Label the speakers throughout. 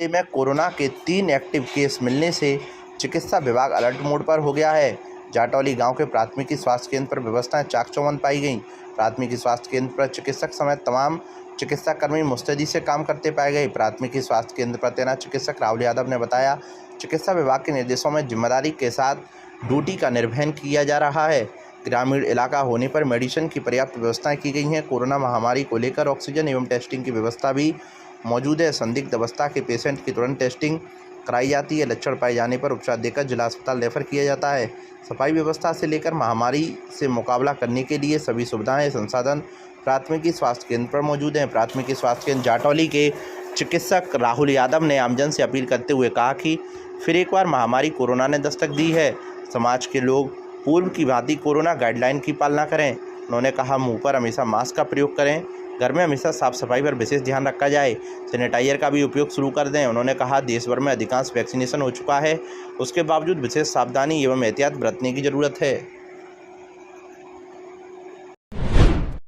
Speaker 1: जिले में कोरोना के 3 एक्टिव केस मिलने से चिकित्सा विभाग अलर्ट मोड पर हो गया है। जाटौली गांव के प्राथमिकी स्वास्थ्य केंद्र पर व्यवस्थाएं चाक-चौबंद पाई गईं। प्राथमिकी स्वास्थ्य केंद्र पर चिकित्सक समेत तमाम चिकित्साकर्मी मुस्तैदी से काम करते पाए गए। प्राथमिकी स्वास्थ्य केंद्र पर तैनात चिकित्सक राहुल यादव ने बताया, चिकित्सा विभाग के निर्देशों में जिम्मेदारी के साथ ड्यूटी का निर्वहन किया जा रहा है। ग्रामीण इलाका होने पर मेडिसिन की पर्याप्त व्यवस्थाएं की गई हैं। कोरोना महामारी को लेकर ऑक्सीजन एवं टेस्टिंग की व्यवस्था भी मौजूद है। संदिग्ध अवस्था के पेशेंट की तुरंत टेस्टिंग कराई जाती है। लक्षण पाए जाने पर उपचार देकर जिला अस्पताल रेफर किया जाता है। सफाई व्यवस्था से लेकर महामारी से मुकाबला करने के लिए सभी सुविधाएं संसाधन प्राथमिकी स्वास्थ्य केंद्र पर मौजूद हैं। प्राथमिकी स्वास्थ्य केंद्र जाटौली के चिकित्सक राहुल यादव ने आमजन से अपील करते हुए कहा कि फिर एक बार महामारी कोरोना ने दस्तक दी है। समाज के लोग पूर्व की भांति कोरोना गाइडलाइन की पालना करें। उन्होंने कहा, मुंह पर हमेशा मास्क का प्रयोग करें। घर में हमेशा साफ सफाई पर विशेष ध्यान रखा जाए। सैनिटाइजर का भी उपयोग शुरू कर दें। उन्होंने कहा, देश भर में अधिकांश वैक्सीनेशन हो चुका है, उसके बावजूद विशेष सावधानी एवं एहतियात बरतने की जरूरत है।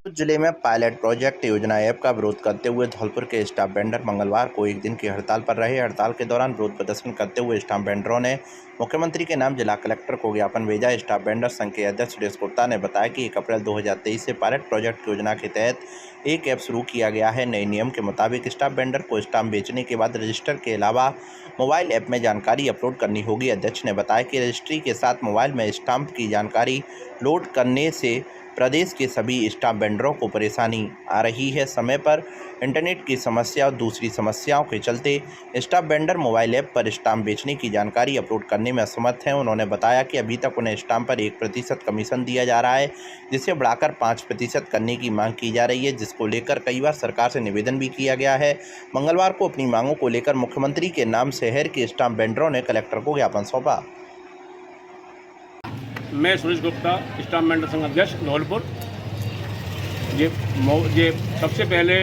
Speaker 1: जिले में पायलट प्रोजेक्ट योजना ऐप का विरोध करते हुए धौलपुर के स्टाफ वेंडर मंगलवार को एक दिन की हड़ताल पर रहे। हड़ताल के दौरान विरोध प्रदर्शन करते हुए स्टाफ वेंडरों ने मुख्यमंत्री के नाम जिला कलेक्टर को ज्ञापन भेजा। स्टाफ वेंडर संघ के अध्यक्ष सुरेश गुप्ता ने बताया कि 1 अप्रैल 2023 से पायलट प्रोजेक्ट योजना के तहत एक ऐप शुरू किया गया है। नए नियम के मुताबिक स्टाफ वेंडर को स्टाम्प बेचने के बाद रजिस्टर के अलावा मोबाइल ऐप में जानकारी अपलोड करनी होगी। अध्यक्ष ने बताया कि रजिस्ट्री के साथ मोबाइल में स्टाम्प की जानकारी लोड करने से प्रदेश के सभी स्टाफ वेंडरों को परेशानी आ रही है। समय पर इंटरनेट की समस्या और दूसरी समस्याओं के चलते स्टाफ वेंडर मोबाइल ऐप पर स्टाम्प बेचने की जानकारी अपलोड करने में असमर्थ हैं। उन्होंने बताया कि अभी तक उन्हें स्टाम्प पर 1% कमीशन दिया जा रहा है, जिसे बढ़ाकर 5% करने की मांग की जा रही है, जिसको लेकर कई बार सरकार से निवेदन भी किया गया है। मंगलवार को अपनी मांगों को लेकर मुख्यमंत्री के नाम शहर के स्टाफ वेंडरों ने कलेक्टर को ज्ञापन सौंपा।
Speaker 2: मैं सुरेश गुप्ता, स्टाफ वेंडर संघ अध्यक्ष धौलपुर। ये सबसे पहले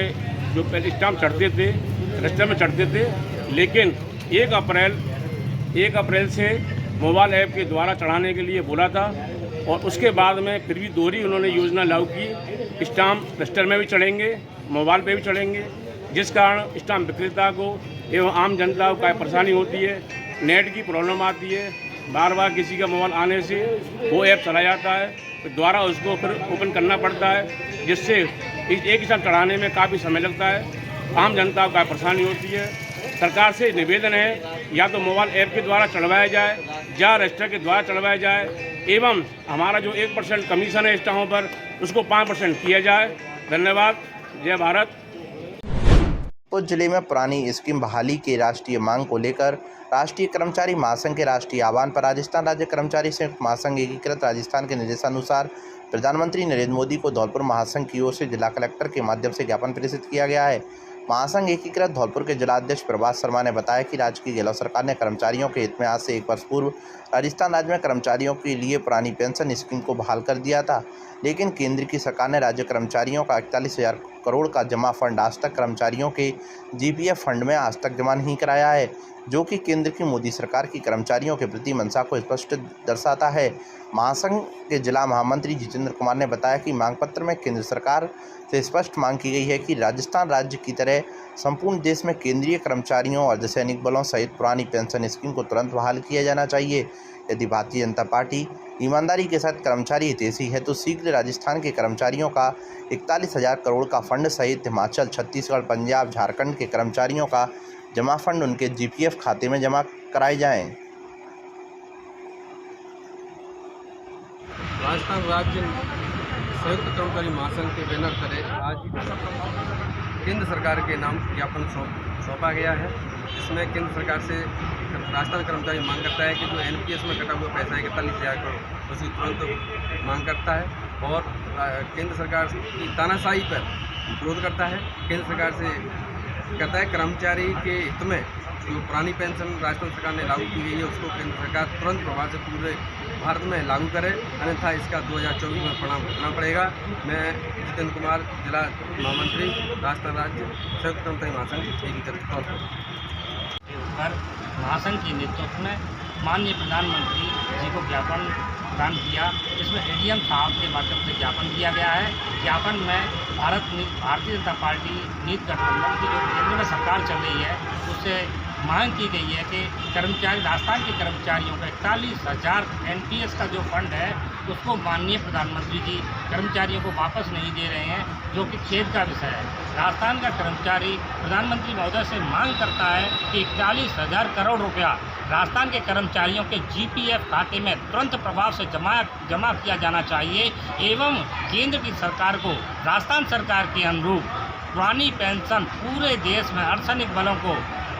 Speaker 2: जो पहले स्टाम्प चढ़ते थे, रजिस्टर में चढ़ते थे, लेकिन 1 अप्रैल से मोबाइल ऐप के द्वारा चढ़ाने के लिए बोला था और उसके बाद में फिर भी दोहरी उन्होंने योजना लागू की। स्टाम्प रजिस्टर में भी चढ़ेंगे, मोबाइल पे भी चढ़ेंगे, जिस कारण स्टाम्प विक्रेता को एवं आम जनता को काफ़ी परेशानी होती है। नेट की प्रॉब्लम आती है, बार बार किसी का मोबाइल आने से वो ऐप चला जाता है, तो दोबारा उसको फिर ओपन करना पड़ता है, जिससे एक ही साथ चढ़ाने में काफ़ी समय लगता है। आम जनता को काफ़ी परेशानी होती है। सरकार से निवेदन है, या तो मोबाइल ऐप के द्वारा चढ़वाया जाए या रजिस्टर के द्वारा चढ़वाया जाए, एवं हमारा जो 1% कमीशन है स्टाम्पों पर, उसको 5% किया जाए। धन्यवाद। जय भारत।
Speaker 1: जिले में पुरानी स्कीम बहाली की राष्ट्रीय मांग को लेकर राष्ट्रीय कर्मचारी महासंघ के राष्ट्रीय आह्वान पर राजस्थान राज्य कर्मचारी संयुक्त महासंघ एकीकृत राजस्थान के निर्देशानुसार प्रधानमंत्री नरेंद्र मोदी को धौलपुर महासंघ की ओर से जिला कलेक्टर के माध्यम से ज्ञापन प्रेषित किया गया है। महासंघ एकीकृत धौलपुर के जिलाध्यक्ष प्रभास शर्मा ने बताया कि राज्य की गहलोत सरकार ने कर्मचारियों के हित में आज से 1 वर्ष पूर्व राजस्थान राज्य में कर्मचारियों के लिए पुरानी पेंशन स्कीम को बहाल कर दिया था, लेकिन केंद्र की सरकार ने राज्य कर्मचारियों का 41,000 करोड़ का जमा फंड आज तक कर्मचारियों के जीपीएफ फंड में आज तक जमा नहीं कराया है, जो कि केंद्र की मोदी सरकार की कर्मचारियों के प्रति मंशा को स्पष्ट दर्शाता है। महासंघ के जिला महामंत्री जितेंद्र कुमार ने बताया कि मांग पत्र में केंद्र सरकार से स्पष्ट मांग की गई है कि राजस्थान राज्य की तरह संपूर्ण देश में केंद्रीय कर्मचारियों, अर्धसैनिक बलों सहित पुरानी पेंशन स्कीम को तुरंत बहाल किया जाना चाहिए। यदि भारतीय जनता पार्टी ईमानदारी के साथ कर्मचारी हितैषी है तो शीघ्र राजस्थान के कर्मचारियों का 41,000 करोड़ का फंड सहित हिमाचल, छत्तीसगढ़, पंजाब, झारखंड के कर्मचारियों का जमा फंड उनके जीपीएफ खाते में जमा कराए जाएं।
Speaker 3: राजस्थान राज्य संयुक्त कर्मचारी महासंघ के बैनर तले आज केंद्र सरकार के नाम ज्ञापन सौंपा गया है, जिसमें केंद्र सरकार से राजस्थान कर्मचारी मांग करता है कि जो एनपीएस में कटा हुआ पैसा है 41,000 करोड़, उसकी तुरंत मांग करता है और केंद्र सरकार की तानाशाही पर विरोध करता है। केंद्र सरकार से कहता है कर्मचारी के हित में जो पुरानी पेंशन राजस्थान सरकार ने लागू की गई है, उसको केंद्र सरकार तुरंत प्रभाव से पूरे भारत में लागू करे, अन्यथा इसका 2024 में परिणाम भुगतना पड़ेगा। मैं जितेंद्र कुमार, जिला महामंत्री, राजस्थान राज्य संयुक्त कर्मचारी महासंघ एकीकृत धौलपुर।
Speaker 4: महासंघ के नेतृत्व में माननीय प्रधानमंत्री जी को ज्ञापन प्रदान किया, जिसमें एडीएम साहब के माध्यम से ज्ञापन दिया गया है। ज्ञापन में भारतीय जनता पार्टी नीति गठबंधन की जो केंद्र में सरकार चल रही है, उससे मांग की गई है कि कर्मचारी राजस्थान के कर्मचारियों का 41,000 NPS का जो फंड है उसको माननीय प्रधानमंत्री जी कर्मचारियों को वापस नहीं दे रहे हैं, जो कि खेद का विषय है। राजस्थान का कर्मचारी प्रधानमंत्री महोदय से मांग करता है कि 41,000 करोड़ रुपया राजस्थान के कर्मचारियों के GPF खाते में तुरंत प्रभाव से जमा किया जाना चाहिए एवं केंद्र की सरकार को राजस्थान सरकार के अनुरूप पुरानी पेंशन पूरे देश में अर्धसैनिक बलों को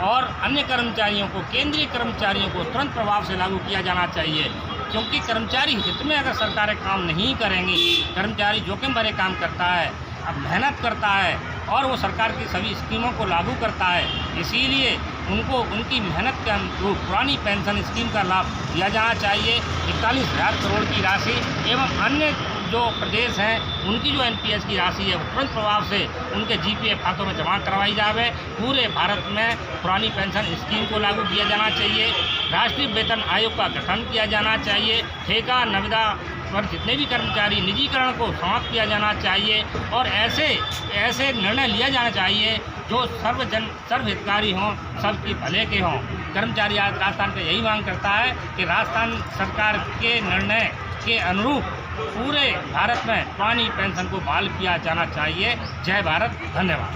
Speaker 4: और अन्य कर्मचारियों को, केंद्रीय कर्मचारियों को तुरंत प्रभाव से लागू किया जाना चाहिए, क्योंकि कर्मचारी हित में अगर सरकारें काम नहीं करेंगी, कर्मचारी जोखिम भरे काम करता है, अब मेहनत करता है और वो सरकार की सभी स्कीमों को लागू करता है, इसीलिए उनको उनकी मेहनत के अनुरूप पुरानी पेंशन स्कीम का लाभ दिया जाना चाहिए। 41,000 करोड़ की राशि एवं अन्य जो प्रदेश हैं उनकी जो NPS की राशि है वो तुरंत प्रभाव से उनके GPF खातों में जमा करवाई जावे। पूरे भारत में पुरानी पेंशन स्कीम को लागू किया जाना चाहिए। राष्ट्रीय वेतन आयोग का गठन किया जाना चाहिए। ठेका निविदा पर जितने भी कर्मचारी निजीकरण को समाप्त किया जाना चाहिए और ऐसे निर्णय लिया जाना चाहिए जो सर्वहितकारी हों, सबकी भले के हों। कर्मचारी आज राजस्थान का यही मांग करता है कि राजस्थान सरकार के निर्णय के अनुरूप पूरे भारत में पुरानी पेंशन को बहाल किया जाना चाहिए। जय भारत, धन्यवाद।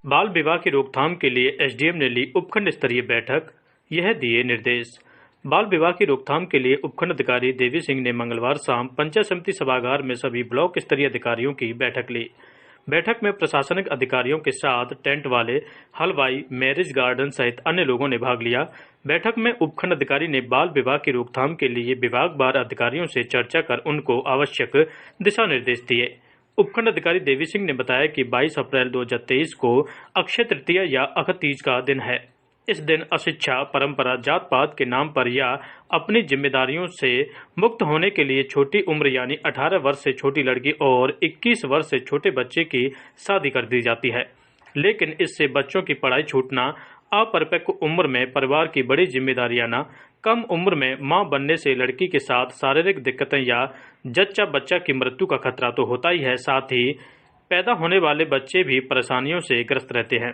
Speaker 5: बाल विवाह की रोकथाम के लिए SDM ने ली उपखंड स्तरीय बैठक, यह दिए निर्देश। बाल विवाह की रोकथाम के लिए उपखंड अधिकारी देवी सिंह ने मंगलवार शाम पंचायत समिति सभागार में सभी ब्लॉक स्तरीय अधिकारियों की बैठक ली। बैठक में प्रशासनिक अधिकारियों के साथ टेंट वाले, हलवाई, मैरिज गार्डन सहित अन्य लोगों ने भाग लिया। बैठक में उपखंड अधिकारी ने बाल विवाह की रोकथाम के लिए विभागवार अधिकारियों से चर्चा कर उनको आवश्यक दिशा निर्देश दिए। उपखंड अधिकारी देवी सिंह ने बताया कि 22 अप्रैल 2023 को अक्षय तृतीया या अख तीज का दिन है। इस दिन अशिक्षा, परंपरा, जात पात के नाम पर या अपनी जिम्मेदारियों से मुक्त होने के लिए छोटी उम्र यानी 18 वर्ष से छोटी लड़की और 21 वर्ष से छोटे बच्चे की शादी कर दी जाती है। लेकिन इससे बच्चों की पढ़ाई छूटना, अपरिपक्व उम्र में परिवार की बड़ी जिम्मेदारी आना, कम उम्र में मां बनने से लड़की के साथ शारीरिक दिक्कतें या जच्चा बच्चा की मृत्यु का खतरा तो होता ही है, साथ ही पैदा होने वाले बच्चे भी परेशानियों से ग्रस्त रहते हैं।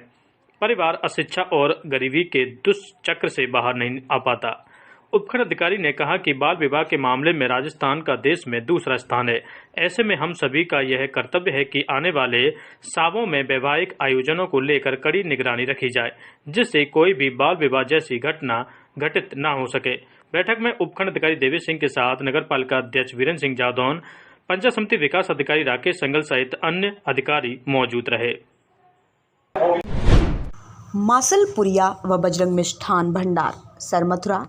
Speaker 5: परिवार अशिक्षा और गरीबी के दुष्चक्र से बाहर नहीं आ पाता। उपखंड अधिकारी ने कहा कि बाल विवाह के मामले में राजस्थान का देश में दूसरा स्थान है। ऐसे में हम सभी का यह कर्तव्य है कि आने वाले सालों में वैवाहिक आयोजनों को लेकर कड़ी निगरानी रखी जाए, जिससे कोई भी बाल विवाह जैसी घटना घटित न हो सके। बैठक में उपखंड अधिकारी देवी सिंह के साथ नगर पालिका अध्यक्ष वीरेंद्र सिंह जादौन, पंचायत समिति विकास अधिकारी राकेश संगल सहित अन्य अधिकारी मौजूद रहे।
Speaker 6: मासलपुरिया व बजरंग मिष्ठान भंडार, सरमथुरा।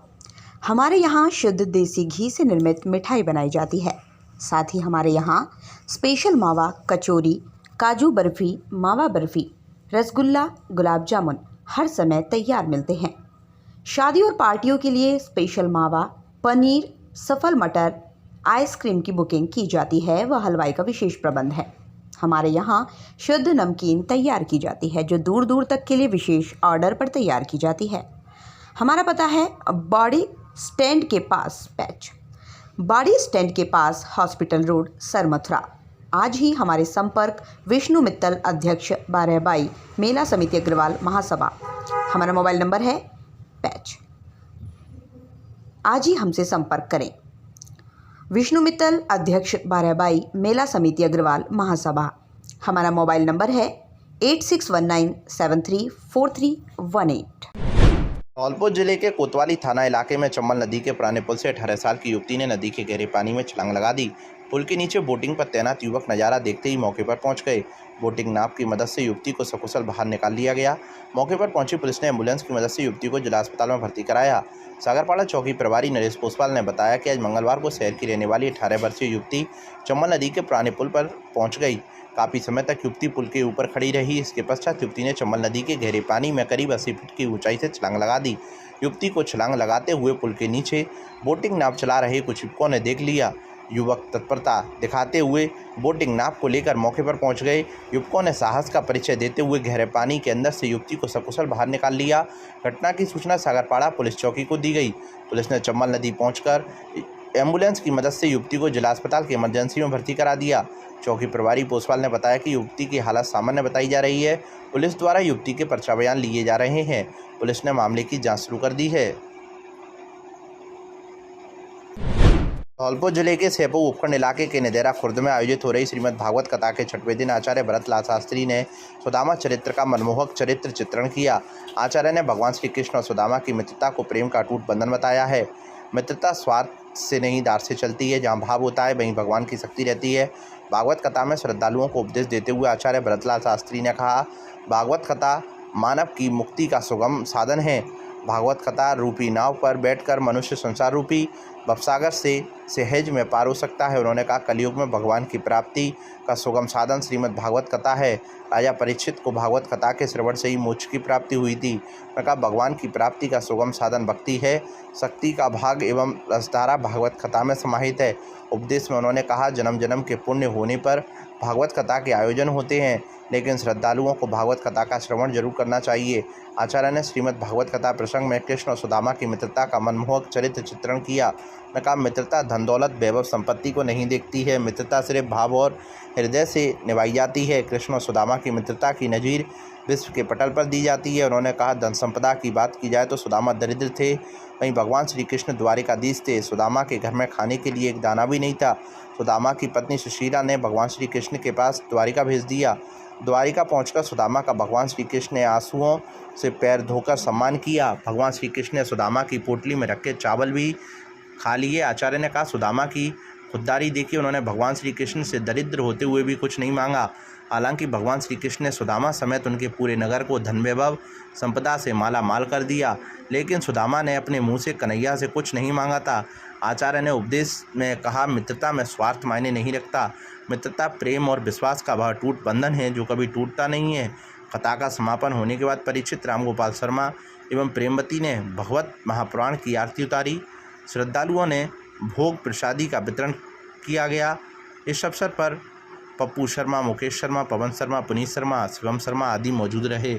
Speaker 6: हमारे यहाँ शुद्ध देसी घी से निर्मित मिठाई बनाई जाती है। साथ ही हमारे यहाँ स्पेशल मावा कचौरी, काजू बर्फ़ी, मावा बर्फ़ी, रसगुल्ला, गुलाब जामुन हर समय तैयार मिलते हैं। शादी और पार्टियों के लिए स्पेशल मावा, पनीर, सफल मटर, आइसक्रीम की बुकिंग की जाती है व हलवाई का विशेष प्रबंध है। हमारे यहाँ शुद्ध नमकीन तैयार की जाती है जो दूर दूर तक के लिए विशेष ऑर्डर पर तैयार की जाती है। हमारा पता है बॉडी स्टैंड के पास पैच, बॉडी स्टैंड के पास हॉस्पिटल रोड, सरमथुरा। आज ही हमारे संपर्क विष्णु मित्तल, अध्यक्ष 12/22 मेला समिति अग्रवाल महासभा। हमारा मोबाइल नंबर है पैच। आज ही हमसे संपर्क करें। विष्णु मित्तल, अध्यक्ष 12/22 मेला समिति अग्रवाल महासभा। हमारा मोबाइल नंबर है 8619734318।
Speaker 1: धौलपुर जिले के कोतवाली थाना इलाके में चंबल नदी के पुराने पुल से 18 साल की युवती ने नदी के गहरे पानी में छलांग लगा दी। पुल के नीचे बोटिंग पर तैनात युवक नज़ारा देखते ही मौके पर पहुंच गए। बोटिंग नाव की मदद से युवती को सकुशल बाहर निकाल लिया गया। मौके पर पहुंची पुलिस ने एम्बुलेंस की मदद से युवती को जिला अस्पताल में भर्ती कराया। सागरपाड़ा चौकी प्रभारी नरेश पोसवाल ने बताया कि आज मंगलवार को शहर की रहने वाली 18 वर्षीय युवती चंबल नदी के पुराने पुल पर पहुँच गई। काफ़ी समय तक युवती पुल के ऊपर खड़ी रही। इसके पश्चात युवती ने चंबल नदी के गहरे पानी में करीब 80 फीट की ऊंचाई से छलांग लगा दी। युवती को छलांग लगाते हुए पुल के नीचे बोटिंग नाव चला रहे कुछ युवकों ने देख लिया। युवक तत्परता दिखाते हुए बोटिंग नाव को लेकर मौके पर पहुंच गए। युवकों ने साहस का परिचय देते हुए गहरे पानी के अंदर से युवती को सकुशल बाहर निकाल लिया। घटना की सूचना सागरपाड़ा पुलिस चौकी को दी गई। पुलिस ने चंबल नदी पहुंचकर एम्बुलेंस की मदद से युवती को जिला अस्पताल के इमरजेंसी में भर्ती करा दिया। चौकी प्रभारी पोसवाल ने बताया कि युवती की हालत सामान्य बताई जा रही है। पुलिस द्वारा युवती के पर्चा बयान लिए जा रहे हैं। पुलिस ने मामले की जांच शुरू कर दी है। धौलपुर जिले के सेपू उपखंड इलाके के निदेरा खुर्द में आयोजित हो रही श्रीमद् भागवत कथा के 6वें दिन आचार्य भरतलाल शास्त्री ने सुदामा चरित्र का मनमोहक चरित्र चित्रण किया। आचार्य ने भगवान श्री कृष्ण और सुदामा की मित्रता को प्रेम का अटूट बंधन बताया है। मित्रता स्वार्थ से नहीं दार से चलती है। जहाँ भाव होता है वहीं भगवान की शक्ति रहती है। भागवत कथा में श्रद्धालुओं को उपदेश देते हुए आचार्य भरतलाल शास्त्री ने कहा, भागवत कथा मानव की मुक्ति का सुगम साधन है। भागवत कथा रूपी नाव पर बैठकर मनुष्य संसार रूपी भवसागर से सहज में पार हो सकता है। उन्होंने कहा, कलयुग में भगवान की प्राप्ति का सुगम साधन श्रीमद् भागवत कथा है। राजा परीक्षित को भागवत कथा के श्रवण से ही मोक्ष की प्राप्ति हुई थी। उन्होंने कहा, भगवान की प्राप्ति का सुगम साधन भक्ति है। शक्ति का भाग एवं रसधारा भागवत कथा में समाहित है। उपदेश में उन्होंने कहा, जन्म जन्म के पुण्य होने पर भागवत कथा के आयोजन होते हैं, लेकिन श्रद्धालुओं को भागवत कथा का श्रवण जरूर करना चाहिए। आचार्य ने श्रीमद् भागवत कथा प्रसंग में कृष्ण और सुदामा की मित्रता का मनमोहक चरित्र चित्रण किया। उन्होंने कहा, मित्रता धन दौलत वैभव संपत्ति को नहीं देखती है। मित्रता सिर्फ भाव और हृदय से निभाई जाती है। कृष्ण और सुदामा की मित्रता की नज़ीर विश्व के पटल पर दी जाती है। उन्होंने कहा, धन संपदा की बात की जाए तो सुदामा दरिद्र थे, वहीं भगवान श्री कृष्ण द्वारिकाधीश थे। सुदामा के घर में खाने के लिए एक दाना भी नहीं था। सुदामा की पत्नी सुशीला ने भगवान श्री कृष्ण के पास द्वारिका भेज दिया। द्वारिका पहुंचकर सुदामा का भगवान श्री कृष्ण ने आंसुओं से पैर धोकर सम्मान किया। भगवान श्री कृष्ण ने सुदामा की पोटली में रखे चावल भी खा लिए। आचार्य ने कहा, सुदामा की खुददारी देखी। उन्होंने भगवान श्री कृष्ण से दरिद्र होते हुए भी कुछ नहीं मांगा। हालांकि भगवान श्री कृष्ण ने सुदामा समेत उनके पूरे नगर को धन वैभव संपदा से माला माल कर दिया, लेकिन सुदामा ने अपने मुंह से कन्हैया से कुछ नहीं मांगा था। आचार्य ने उपदेश में कहा, मित्रता में स्वार्थ मायने नहीं रखता। मित्रता प्रेम और विश्वास का वह अटूट बंधन है जो कभी टूटता नहीं है। कथा का समापन होने के बाद परीक्षित रामगोपाल शर्मा एवं प्रेमवती ने भगवत महापुराण की आरती उतारी। श्रद्धालुओं ने भोग प्रसादी का वितरण किया गया। इस अवसर पर पप्पू शर्मा, मुकेश शर्मा, पवन शर्मा, पुनीत शर्मा, शिवम शर्मा आदि मौजूद रहे।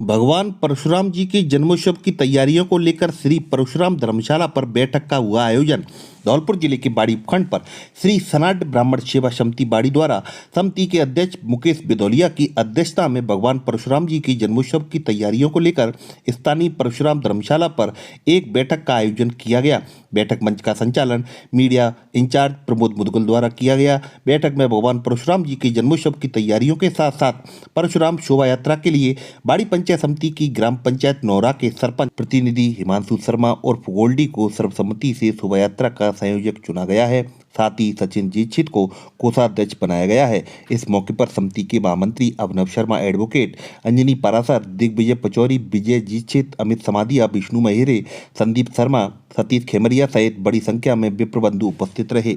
Speaker 7: भगवान परशुराम जी के जन्मोत्सव की तैयारियों को लेकर श्री परशुराम धर्मशाला पर बैठक का हुआ आयोजन। धौलपुर जिले के बाड़ी उपखंड पर श्री सनाड ब्राह्मण सेवा समिति बाड़ी द्वारा समिति के अध्यक्ष मुकेश बिदौलिया की अध्यक्षता में भगवान परशुराम जी के जन्मोत्सव की तैयारियों को लेकर स्थानीय परशुराम धर्मशाला पर एक बैठक का आयोजन किया गया। बैठक मंच का संचालन मीडिया इंचार्ज प्रमोद मुदगल द्वारा किया गया। बैठक में भगवान परशुराम जी के जन्मोत्सव की तैयारियों के साथ साथ परशुराम शोभा यात्रा के लिए बाड़ी पंचायत समिति की ग्राम पंचायत नौरा के सरपंच प्रतिनिधि हिमांशु शर्मा और गोल्डी को सर्वसम्मति से शोभा यात्रा का संयोजक चुना गया है। साथ ही सचिन दीक्षित को कोषाध्यक्ष बनाया गया है। इस मौके पर समिति के महामंत्री अभिनव शर्मा, एडवोकेट अंजनी पारासर, दिग्विजय पचौरी, विजय दीक्षित, अमित समाधिया, विष्णु महेरे, संदीप शर्मा, सतीश खेमरिया सहित बड़ी संख्या में विप्रबंधु उपस्थित रहे।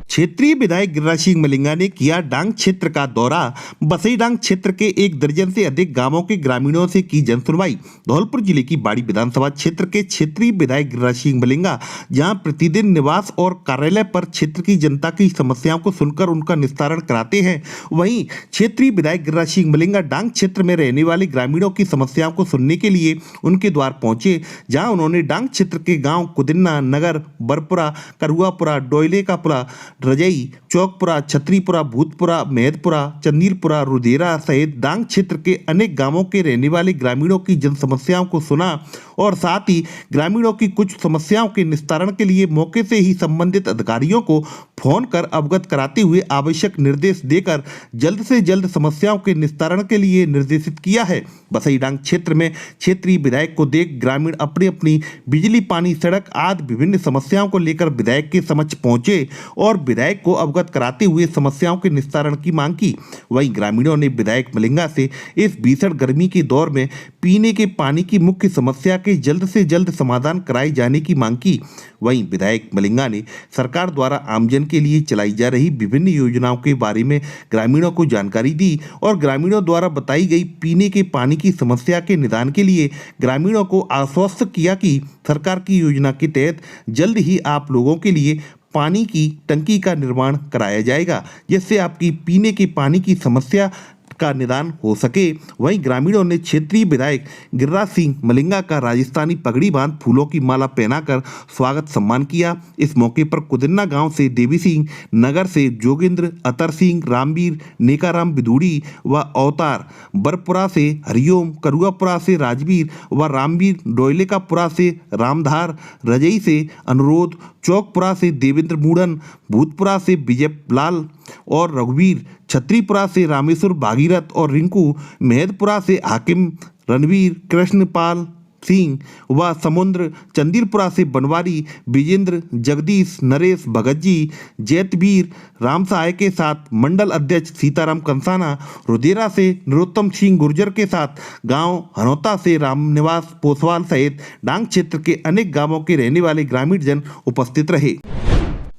Speaker 7: क्षेत्रीय विधायक गिरिराज सिंह मलिंगा ने किया डांग क्षेत्र का दौरा। बसई डांग क्षेत्र के 1 दर्जन से अधिक गांवों के ग्रामीणों से की जनसुनवाई। धौलपुर जिले की बाड़ी विधानसभा क्षेत्र के क्षेत्रीय विधायक गिरिराज सिंह मलिंगा जहां प्रतिदिन निवास और कार्यालय पर क्षेत्र की जनता की समस्याओं को सुनकर उनका निस्तारण कराते हैं, वहीं क्षेत्रीय विधायक गिरिराज सिंह मलिंगा डांग क्षेत्र में रहने वाले ग्रामीणों की समस्याओं को सुनने के लिए उनके द्वार पहुंचे, जहाँ उन्होंने डांग क्षेत्र के गाँव कुदिन्ना, नगर, बरपुरा, करुआपुरा, डोयले का पुरा, रजई, चौकपुरा, छतरीपुरा, भूतपुरा, मेहदपुरा, चंदीलपुरा, रुदेरा सहित डांग क्षेत्र के अनेक गांवों के रहने वाले ग्रामीणों की जन समस्याओं को सुना और साथ ही ग्रामीणों की कुछ समस्याओं के निस्तारण के लिए मौके से ही संबंधित अधिकारियों को फोन कर अवगत कराते हुए आवश्यक निर्देश देकर जल्द से जल्द समस्याओं के निस्तारण के लिए निर्देशित किया है। बसई डांग क्षेत्र में क्षेत्रीय विधायक को देख ग्रामीण अपनी अपनी बिजली, पानी, सड़क आदि विभिन्न समस्याओं को लेकर विधायक के समक्ष पहुंचे और विधायक को अवगत कराते हुए समस्याओं के निस्तारण की मांग की। वहीं ग्रामीणों ने विधायक मलिंगा से इस भीषण गर्मी के दौर में पीने के पानी की मुख्य समस्या के जल्द से जल्द समाधान कराए जाने की मांग की। वहीं विधायक मलिंगा ने सरकार द्वारा आमजन के लिए चलाई जा रही विभिन्न योजनाओं के बारे में ग्रामीणों को जानकारी दी और ग्रामीणों द्वारा बताई गई पीने के पानी की समस्या के निदान के लिए ग्रामीणों को आश्वस्त किया कि सरकार की योजना के तहत जल्द ही आप लोगों के लिए पानी की टंकी का निर्माण कराया जाएगा, जिससे आपकी पीने के पानी की समस्या का निदान हो सके। वहीं ग्रामीणों ने क्षेत्रीय विधायक गिरिराज सिंह मलिंगा का राजस्थानी पगड़ी बांध फूलों की माला पहनाकर स्वागत सम्मान किया। इस मौके पर कुदिन्ना गांव से देवी सिंह, नगर से जोगिंद्र, अतर सिंह, रामवीर, नेकाराम बिदूड़ी व अवतार, बरपुरा से हरिओम, करुआपुरा से राजवीर व रामवीर, डोयलेकापुरा से रामधार, रजई से अनुरोध, चौकपुरा से देवेंद्र मूढ़न, भूतपुरा से विजय लाल और रघुवीर, छत्रीपुरा से रामेश्वर भागीरथ और रिंकू, मेहदपुरा से हाकिम रणवीर, कृष्णपाल सिंह व समुद्र, चंदीरपुरा से बनवारी, विजेंद्र, जगदीश, नरेश, भगत जी, जैतवीर, राम सहाय के साथ मंडल अध्यक्ष सीताराम कंसाना, रुदेरा से नरोत्तम सिंह गुर्जर के साथ गांव हनौता से रामनिवास पोसवाल सहित डांग क्षेत्र के अनेक गांवों के रहने वाले ग्रामीण जन उपस्थित रहे।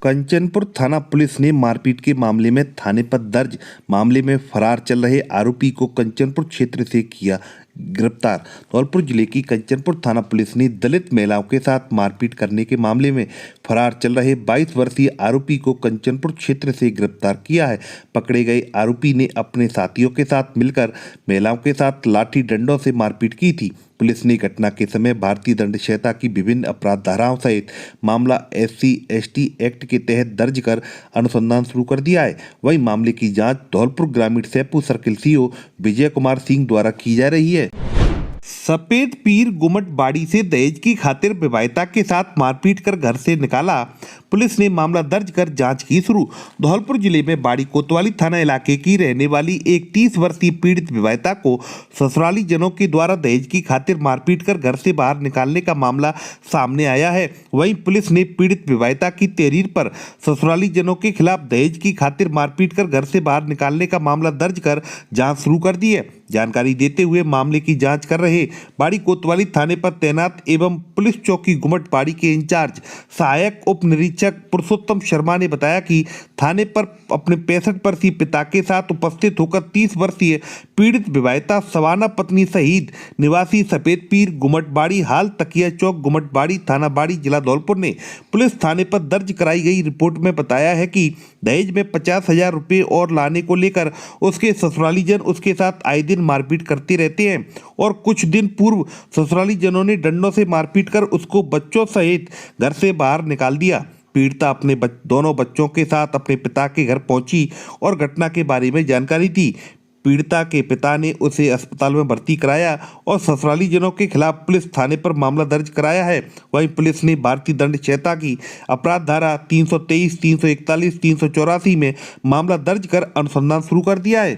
Speaker 7: कंचनपुर थाना पुलिस ने मारपीट के मामले में थाने पर दर्ज मामले में फरार चल रहे आरोपी को कंचनपुर क्षेत्र से किया गिरफ्तार। धौलपुर जिले की कंचनपुर थाना पुलिस ने दलित महिलाओं के साथ मारपीट करने के मामले में फरार चल रहे 22 वर्षीय आरोपी को कंचनपुर क्षेत्र से गिरफ्तार किया है। पकड़े गए आरोपी ने अपने साथियों के साथ मिलकर महिलाओं के साथ लाठी डंडों से मारपीट की थी। पुलिस ने घटना के समय भारतीय दंड संहिता की विभिन्न अपराध धाराओं सहित मामला SC/ST एक्ट के तहत दर्ज कर अनुसंधान शुरू कर दिया है। वहीं मामले की जांच धौलपुर ग्रामीण सैदपुर सर्किल CO विजय कुमार सिंह द्वारा की जा रही है। सफेद पीर गुमट बाड़ी से दहेज की खातिर विवाहिता के साथ मारपीट कर घर से निकाला। पुलिस ने मामला दर्ज कर जांच की शुरू। धौलपुर जिले में बाड़ी कोतवाली थाना इलाके की रहने वाली एक 30 वर्षीय पीड़ित विवाहिता को ससुराली जनों के द्वारा दहेज की खातिर मारपीट कर घर से बाहर निकालने का मामला सामने आया है। वहीं पुलिस ने पीड़ित विवाहिता की तहरीर पर ससुराली जनों के खिलाफ दहेज की खातिर मारपीट कर घर से बाहर निकालने का मामला दर्ज कर जांच शुरू कर दी है। जानकारी देते हुए मामले की जांच कर रहे बाड़ी कोतवाली थाने पर तैनात एवं पुलिस चौकी गुमट बाड़ी के इंचार्ज सहायक उप निरीक्षक पुरुषोत्तम शर्मा ने बताया कि थाने पर अपने 65 वर्षीय पिता के साथ उपस्थित होकर 30 वर्षीय पीड़ित विवाहिता सवाना पत्नी शहीद निवासी सफेद पीर गुमट बाड़ी हाल तकिया चौक गुमट बाड़ी थाना बाड़ी जिला धौलपुर ने पुलिस थाने पर दर्ज कराई गई रिपोर्ट में बताया है कि दहेज में 50,000 रुपये और लाने को लेकर उसके ससुराली जन उसके साथ आए दिन मारपीट करते रहते हैं और कुछ दिन पूर्व ससुराली जनों ने डंडों से मारपीट कर उसको बच्चों सहित घर से बाहर निकाल दिया। पीड़िता अपने दोनों बच्चों के साथ अपने पिता के घर पहुंची और घटना के बारे में जानकारी दी। पीड़िता के पिता ने उसे अस्पताल में भर्ती कराया और ससुराली जनों के खिलाफ पुलिस थाने पर मामला दर्ज कराया है। वहीं पुलिस ने भारतीय दंड संहिता की अपराध धारा 323, 341, 384 में मामला दर्ज कर अनुसंधान शुरू कर दिया है।